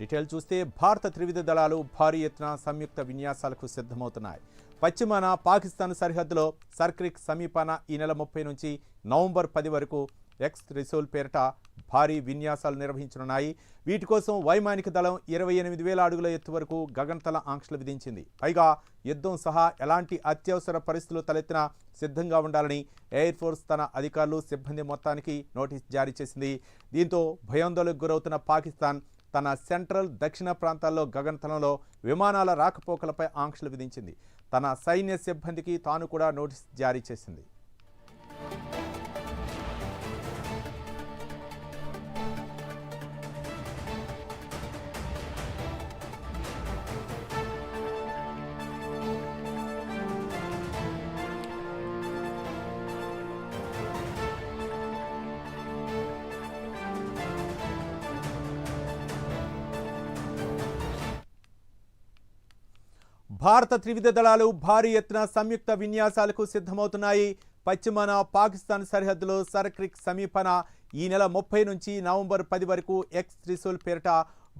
Detail చూస్తే భారత త్రివిధ దళాలు భారీ ఎత్తున సంయుక్త విన్యాసాలకు సిద్ధమవుతున్నాయి. పశ్చిమాన పాకిస్తాన్ సరిహద్దులో సర్క్రిక్ సమీపాన ఈ నెల 30 నుంచి నవంబర్ 10 వరకు ఎక్స్ రిసోల్ పేరిట భారీ విన్యాసాలు నిర్వహించనున్నాయి. వీటి కోసం వైమానిక దళం 28,000 అడుగుల ఎత్తు వరకు గగనతల ఆంక్షలు విధించింది. పైగా యుద్ధం సహా ఎలాంటి అత్యవసర పరిస్థితులు తలెత్తినా సిద్ధంగా ఉండాలని ఎయిర్ ఫోర్స్ తన అధికారులు సిబ్బంది మొత్తానికి నోటీస్ జారీ చేసింది. దీంతో భయాందోళనకు గురవుతున్న పాకిస్తాన్ తన సెంట్రల్ దక్షిణ ప్రాంతాల్లో గగనతలంలో విమానాల రాకపోకలపై ఆంక్షలు విధించింది. తన సైన్య సిబ్బందికి తాను కూడా నోటీస్ జారీ చేసింది. భారత త్రివిధ దళాలు భారీ ఎత్తున సంయుక్త విన్యాసాలకు సిద్ధమవుతున్నాయి. పశ్చిమాన పాకిస్తాన్ సరిహద్దులో సర్క్రిక్ సమీపన ఈ నెల 30 నుంచి నవంబర్ 10 వరకు ఎక్స్ త్రిశూల్ పేరిట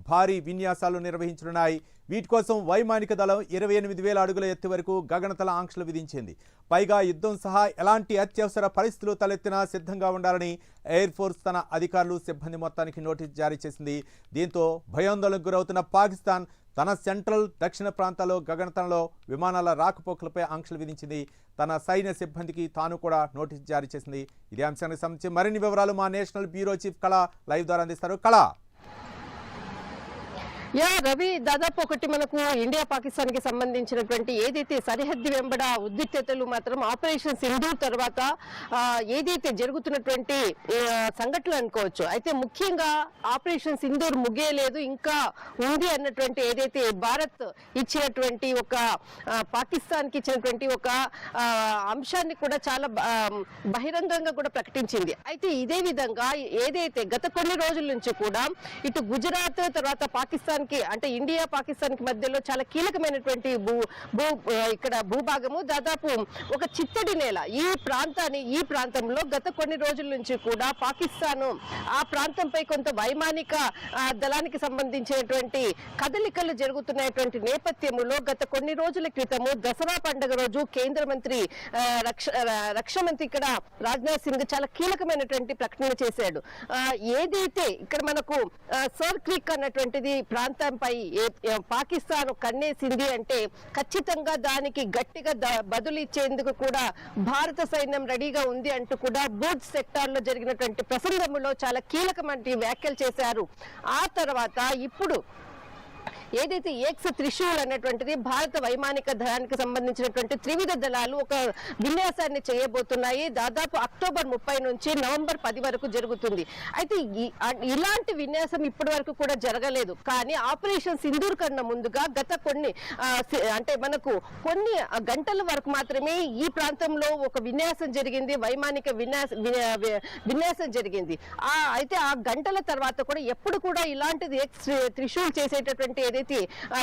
భారీ విన్యాసాలు నిర్వహించనున్నాయి. వీటి కోసం వైమానిక దళం 28,000 అడుగుల ఎత్తు వరకు గగనతల ఆంక్షలు విధించింది. పైగా యుద్ధం సహా ఎలాంటి అత్యవసర పరిస్థితులు తలెత్తినా సిద్ధంగా ఉండాలని ఎయిర్ ఫోర్స్ తన అధికారులు సిబ్బంది మొత్తానికి నోటీస్ జారీ చేసింది. దీంతో భయాందోళనకు గురవుతున్న పాకిస్తాన్ తన సెంట్రల్ దక్షిణ ప్రాంతాల్లో గగనతలంలో విమానాల రాకపోకలపై ఆంక్షలు విధించింది. తన సైన్య సిబ్బందికి తాను కూడా నోటీస్ జారీ చేసింది. ఇదే అంశానికి సంబంధించి మరిన్ని వివరాలు మా నేషనల్ బ్యూరో చీఫ్ కళ లైవ్ ద్వారా అందిస్తారు. కళ రవి, దాదాపు ఒకటి మనకు ఇండియా పాకిస్తాన్ కి సంబంధించినటువంటి ఏదైతే సరిహద్దు వెంబడ ఉద్రిక్తతలు మాత్రం ఆపరేషన్ సింధూర్ తర్వాత ఏదైతే జరుగుతున్నటువంటి సంఘటనలు అనుకోవచ్చు. అయితే ముఖ్యంగా ఆపరేషన్ సింధూర్ ముగియలేదు, ఇంకా ఉంది అన్నటువంటి ఏదైతే భారత్ ఇచ్చినటువంటి ఒక పాకిస్తాన్ కి ఇచ్చినటువంటి ఒక అంశాన్ని కూడా చాలా బహిరంగంగా కూడా ప్రకటించింది. అయితే ఇదే విధంగా ఏదైతే గత కొన్ని రోజుల నుంచి కూడా ఇటు గుజరాత్ తర్వాత పాకిస్తాన్ అంటే ఇండియా పాకిస్తాన్ కి మధ్యలో చాలా కీలకమైనటువంటి ఇక్కడ భూభాగము, దాదాపు ఒక చిత్తడి నేల. ఈ ప్రాంతంలో గత కొన్ని రోజుల నుంచి కూడా పాకిస్తాన్ ఆ ప్రాంతంపై కొంత వైమానిక దళానికి సంబంధించినటువంటి కదలికలు జరుగుతున్నటువంటి నేపథ్యంలో గత కొన్ని రోజుల క్రితము దసరా పండుగ రోజు కేంద్ర మంత్రి రక్షణ మంత్రి ఇక్కడ రాజ్నాథ్ సింగ్ చాలా కీలకమైనటువంటి ప్రకటన చేశాడు. ఏదైతే ఇక్కడ మనకు సర్క్రిక్ అన్నటువంటిది ప్రాంతంపై పాకిస్తాన్ కన్నేసింది అంటే ఖచ్చితంగా దానికి గట్టిగా బదులిచ్చేందుకు కూడా భారత సైన్యం రెడీగా ఉంది అంటూ కూడా బూట్ సెక్టార్ లో జరిగినటువంటి ప్రసంగంలో చాలా కీలకమైన వ్యాఖ్యలు చేశారు. ఆ తర్వాత ఇప్పుడు ఏదైతే ఎక్స్ త్రిశూల్ అన్నటువంటిది భారత వైమానిక దళానికి సంబంధించినటువంటి త్రివిధ దళాలు ఒక విన్యాసాన్ని చేయబోతున్నాయి. దాదాపు అక్టోబర్ 30 నుంచి నవంబర్ 10 వరకు జరుగుతుంది. అయితే ఇలాంటి విన్యాసం ఇప్పటి వరకు కూడా జరగలేదు. కానీ ఆపరేషన్ సింధూర్ కన్నా ముందుగా గత కొన్ని అంటే మనకు కొన్ని గంటల వరకు మాత్రమే ఈ ప్రాంతంలో ఒక విన్యాసం జరిగింది, వైమానిక విన్యాసం జరిగింది. అయితే ఆ గంటల తర్వాత కూడా ఎప్పుడు కూడా ఇలాంటిది ఎక్స్ త్రిశూల్ చేసేటటువంటి ఏదైతే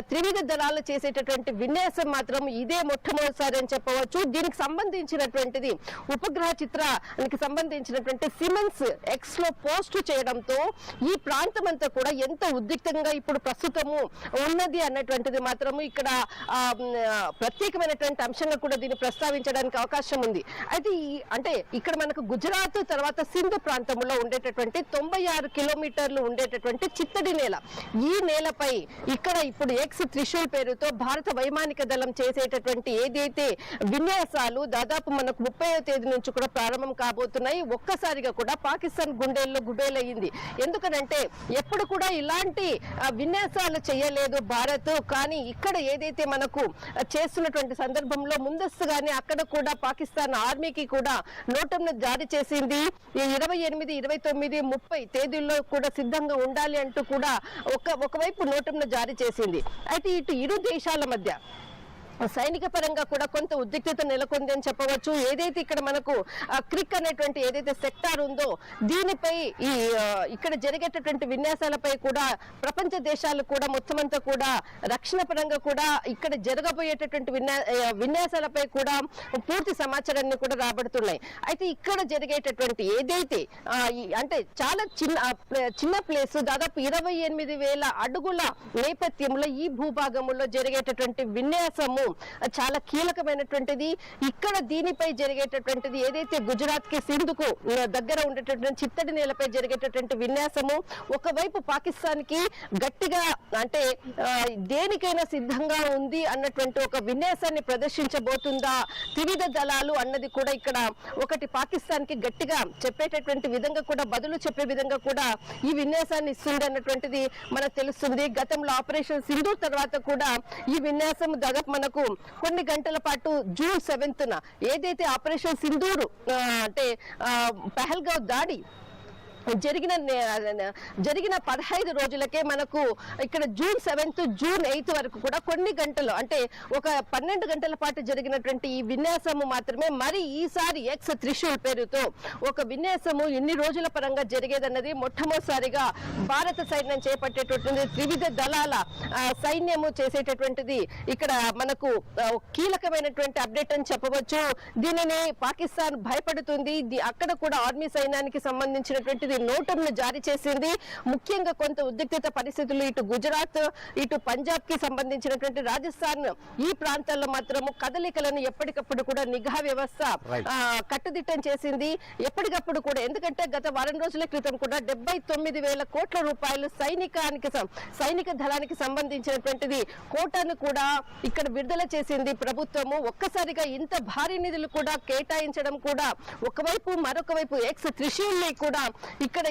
త్రివిధ దళాలు చేసేటటువంటి విన్యాసం మాత్రం ఇదే మొట్టమొదటిసారి అని చెప్పవచ్చు. దీనికి సంబంధించినటువంటిది ఉపగ్రహ చిత్రానికి సంబంధించినటువంటి సిమెన్స్ ఎక్స్ లో పోస్ట్ చేయడంతో ఈ ప్రాంతం అంతా కూడా ఎంత ఉద్రిక్తంగా ఇప్పుడు ప్రస్తుతము ఉన్నది అన్నటువంటిది మాత్రము ఇక్కడ ప్రత్యేకమైనటువంటి అంశంగా కూడా దీన్ని ప్రస్తావించడానికి అవకాశం ఉంది. అయితే అంటే ఇక్కడ మనకు గుజరాత్ తర్వాత సింధు ప్రాంతంలో ఉండేటటువంటి 96 కిలోమీటర్లు ఉండేటటువంటి చిత్తడి నేల. ఈ నేలపై ఇక్కడ ఇప్పుడు ఎక్స్ త్రిశూల్ పేరుతో భారత వైమానిక దళం చేసేటటువంటి ఏదైతే విన్యాసాలు దాదాపు మనకు 30వ తేదీ నుంచి కూడా ప్రారంభం కాబోతున్నాయి. ఒక్కసారిగా కూడా పాకిస్తాన్ గుండెల్లో గుబేలయ్యింది. ఎందుకనంటే ఎప్పుడు కూడా ఇలాంటి విన్యాసాలు చేయలేదు భారత్. కానీ ఇక్కడ ఏదైతే మనకు చేస్తున్నటువంటి సందర్భంలో ముందస్తుగానే అక్కడ కూడా పాకిస్తాన్ ఆర్మీకి కూడా నోటంను జారీ చేసింది. 28, 29, 30 తేదీల్లో కూడా సిద్ధంగా ఉండాలి అంటూ కూడా ఒకవైపు నోటంను జారీ చేసింది. అయితే ఇటు ఇరు దేశాల మధ్య సైనిక పరంగా కూడా కొంత ఉద్రిక్తత నెలకొంది అని చెప్పవచ్చు. ఏదైతే ఇక్కడ మనకు క్రిక్ అనేటువంటి ఏదైతే సెక్టార్ ఉందో దీనిపై ఈ ఇక్కడ జరిగేటటువంటి విన్యాసాలపై కూడా ప్రపంచ దేశాలు కూడా మొత్తం అంతా కూడా రక్షణ పరంగా కూడా ఇక్కడ జరగబోయేటటువంటి విన్యాసాలపై కూడా పూర్తి సమాచారాన్ని కూడా రాబడుతున్నాయి. అయితే ఇక్కడ జరిగేటటువంటి ఏదైతే అంటే చాలా చిన్న ప్లేస్, దాదాపు 28,000 అడుగుల నేపథ్యంలో ఈ భూభాగంలో జరిగేటటువంటి విన్యాసము చాలా కీలకమైనటువంటిది. ఇక్కడ దీనిపై జరిగేటటువంటిది ఏదైతే గుజరాత్ కి సింధుకు దగ్గర ఉండేటటువంటి చిత్తడి నేలపై జరిగేటటువంటి విన్యాసము ఒకవైపు పాకిస్తాన్ కి గట్టిగా అంటే దేనికైనా సిద్ధంగా ఉంది అన్నటువంటి ఒక విన్యాసాన్ని ప్రదర్శించబోతుందా త్రివిధ దళాలు అన్నది కూడా ఇక్కడ ఒకటి పాకిస్తాన్ కి గట్టిగా చెప్పేటటువంటి విధంగా కూడా బదులు చెప్పే విధంగా కూడా ఈ విన్యాసాన్ని ఇస్తుంది అన్నటువంటిది మనకు తెలుస్తుంది. గతంలో ఆపరేషన్ సింధూర్ తర్వాత కూడా ఈ విన్యాసం దాదాపు మనకు కొన్ని గంటల పాటు జూన్ 7న ఏదైతే ఆపరేషన్ సింధూర్ అంటే పహల్గావ్ దాడి జరిగిన 15 రోజులకే మనకు ఇక్కడ జూన్ 7th జూన్ 8th వరకు కూడా కొన్ని గంటలు అంటే ఒక 12 గంటల పాటు జరిగినటువంటి ఈ విన్యాసము మాత్రమే మరి ఈసారి ఎక్స్ త్రిశూల్ పేరుతో ఒక విన్యాసము ఎన్ని రోజుల పరంగా జరిగేదన్నది మొట్టమొదటిసారిగా భారత సైన్యం చేపట్టేటటువంటి త్రివిధ దళాల సైన్యము చేసేటటువంటిది ఇక్కడ మనకు కీలకమైనటువంటి అప్డేట్ అని చెప్పవచ్చు. దీనిని పాకిస్తాన్ భయపడుతుంది. అక్కడ కూడా ఆర్మీ సైన్యానికి సంబంధించినటువంటి నోటును జారీ చేసింది. ముఖ్యంగా కొంత ఉద్రిక్తత పరిస్థితులు ఇటు గుజరాత్ ఇటు పంజాబ్ కి సంబంధించినటువంటి రాజస్థాన్ ఈ ప్రాంతాల్లో మాత్రము కదలికలను ఎప్పటికప్పుడు కూడా నిఘా వ్యవస్థ కట్టుదిట్టం చేసింది. ఎప్పటికప్పుడు కూడా ఎందుకంటే గత వారం రోజుల క్రితం కూడా 79,000 కోట్ల రూపాయలు సైనిక దళానికి సంబంధించినటువంటిది కోటాను కూడా ఇక్కడ విడుదల చేసింది ప్రభుత్వము. ఒక్కసారిగా ఇంత భారీ నిధులు కూడా కేటాయించడం కూడా ఒకవైపు మరొక వైపు ఎక్స్ త్రిశూల్ని కూడా ఇక్కడ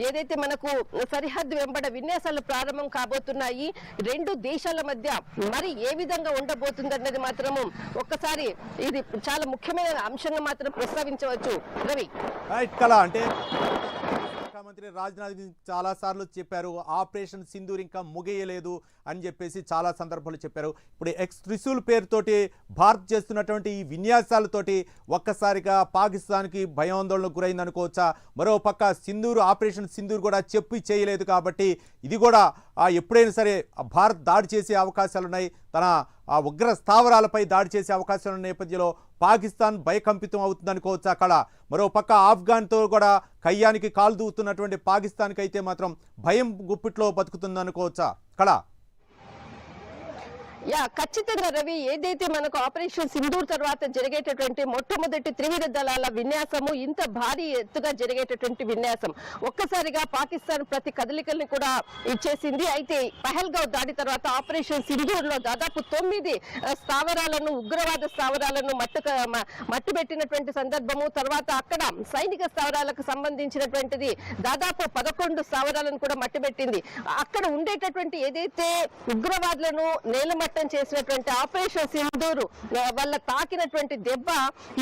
ఏదైతే మనకు సరిహద్దు వెంబడ విన్యాసాలు ప్రారంభం కాబోతున్నాయి రెండు దేశాల మధ్య మరి ఏ విధంగా ఉండబోతుంది అన్నది మాత్రము ఒక్కసారి ఇది చాలా ముఖ్యమైన అంశంగా మాత్రం ప్రస్తావించవచ్చు. రవి అంటే మంత్రి రాజ్నాథ్ చాలా సార్లు చెప్పారు ఆపరేషన్ సింధూర్ ఇంకా ముగియలేదు అని చెప్పేసి చాలా సందర్భాలు చెప్పారు. ఇప్పుడు ఎక్స్ త్రిశూల్ పేరుతోటి భారత్ చేస్తున్నటువంటి ఈ విన్యాసాలతోటి ఒక్కసారిగా పాకిస్తాన్కి భయాందోళనకు గురైంది అనుకోవచ్చా? మరో పక్క ఆపరేషన్ సింధూర్ కూడా చెప్పి చేయలేదు కాబట్టి ఇది కూడా ఎప్పుడైనా సరే భారత్ దాడి చేసే అవకాశాలు ఉన్నాయి. తన ఉగ్ర స్థావరాలపై దాడి చేసే అవకాశాల నేపథ్యంలో పాకిస్తాన్ భయకంపితం అవుతుంది అనుకోవచ్చు. అక్కడ మరో పక్క ఆఫ్ఘన్తో కూడా కయ్యానికి కాలు దూవుతున్నటువంటి పాకిస్తాన్కి అయితే మాత్రం భయం గుప్పిట్లో బతుకుతుంది అనుకోవచ్చా అక్కడ? ఖచ్చితంగా రవి, ఏదైతే మనకు ఆపరేషన్ సింధూర్ తర్వాత జరిగేటటువంటి మొట్టమొదటి త్రివిధ దళాల విన్యాసము ఇంత భారీ ఎత్తుగా జరిగేటటువంటి విన్యాసం ఒక్కసారిగా పాకిస్తాన్ ప్రతి కదలికల్ని కూడా ఇచ్చేసింది. అయితే పహల్గావ్ దాడి తర్వాత ఆపరేషన్ సింధూర్ లో దాదాపు 9 స్థావరాలను ఉగ్రవాద స్థావరాలను మట్టుబెట్టినటువంటి సందర్భము. తర్వాత అక్కడ సైనిక స్థావరాలకు సంబంధించినటువంటిది దాదాపు 11 స్థావరాలను కూడా మట్టుబెట్టింది. అక్కడ ఉండేటటువంటి ఏదైతే ఉగ్రవాదులను నేలమట్ట చేసినటువంటి ఆపరేషన్ సింధూర్ వల్ల తాకినటువంటి దెబ్బ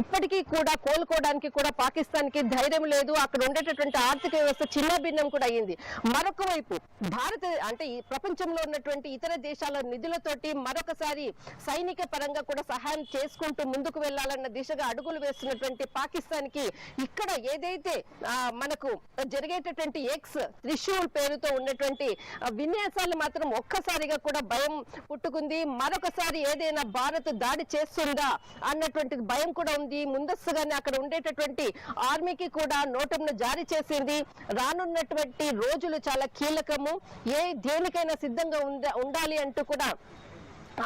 ఇప్పటికీ కూడా కోలుకోవడానికి కూడా పాకిస్తాన్ కి ధైర్యం లేదు. అక్కడ ఉండేటటువంటి ఆర్థిక వ్యవస్థ చిన్నభిన్నం కూడా అయింది. మరొక వైపు భారత అంటే ఈ ప్రపంచంలో ఉన్నటువంటి ఇతర దేశాల నిధులతోటి మరొకసారి సైనిక పరంగా కూడా సహాయం చేసుకుంటూ ముందుకు వెళ్లాలన్న దిశగా అడుగులు వేస్తున్నటువంటి పాకిస్తాన్ కి ఇక్కడ ఏదైతే మనకు జరిగేటటువంటి ఎక్స్ త్రిశూల్ పేరుతో ఉన్నటువంటి విన్యాసాలు మాత్రం ఒక్కసారిగా కూడా భయం పుట్టుకుంది. మరొకసారి ఏదైనా భారత్ దాడి చేస్తుందా అన్నటువంటి భయం కూడా ఉంది. ముందస్తుగానే అక్కడ ఉండేటటువంటి ఆర్మీకి కూడా నోటంను జారీ చేసింది. రానున్నటువంటి రోజులు చాలా కీలకము. దేనికైనా సిద్ధంగా ఉండాలి అంటూ కూడా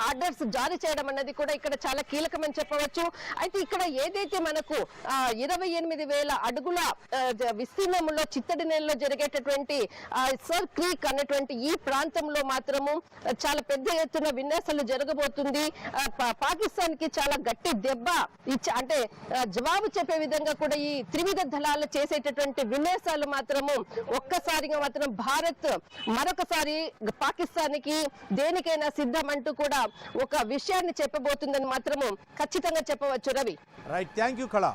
ఆర్డర్స్ జారీ చేయడం అన్నది కూడా ఇక్కడ చాలా కీలకమని చెప్పవచ్చు. అయితే ఇక్కడ ఏదైతే మనకు 28,000 అడుగుల విస్తీర్ణంలో చిత్తడి నేలలో జరిగేటటువంటి సర్ క్రీక్ అన్నటువంటి ఈ ప్రాంతంలో మాత్రము చాలా పెద్ద ఎత్తున విన్యాసాలు జరగబోతుంది. పాకిస్తాన్ కి చాలా గట్టి దెబ్బ అంటే జవాబు చెప్పే విధంగా కూడా ఈ త్రివిధ దళాలు చేసేటటువంటి విన్యాసాలు మాత్రము ఒక్కసారిగా మాత్రం భారత్ మరొకసారి పాకిస్తాన్ కి దేనికైనా సిద్ధం అంటూ కూడా ఒక విషయాన్ని చెప్పబోతుందని మాత్రము ఖచ్చితంగా చెప్పవచ్చు. రవి రైట్, థ్యాంక్ యూ కళ.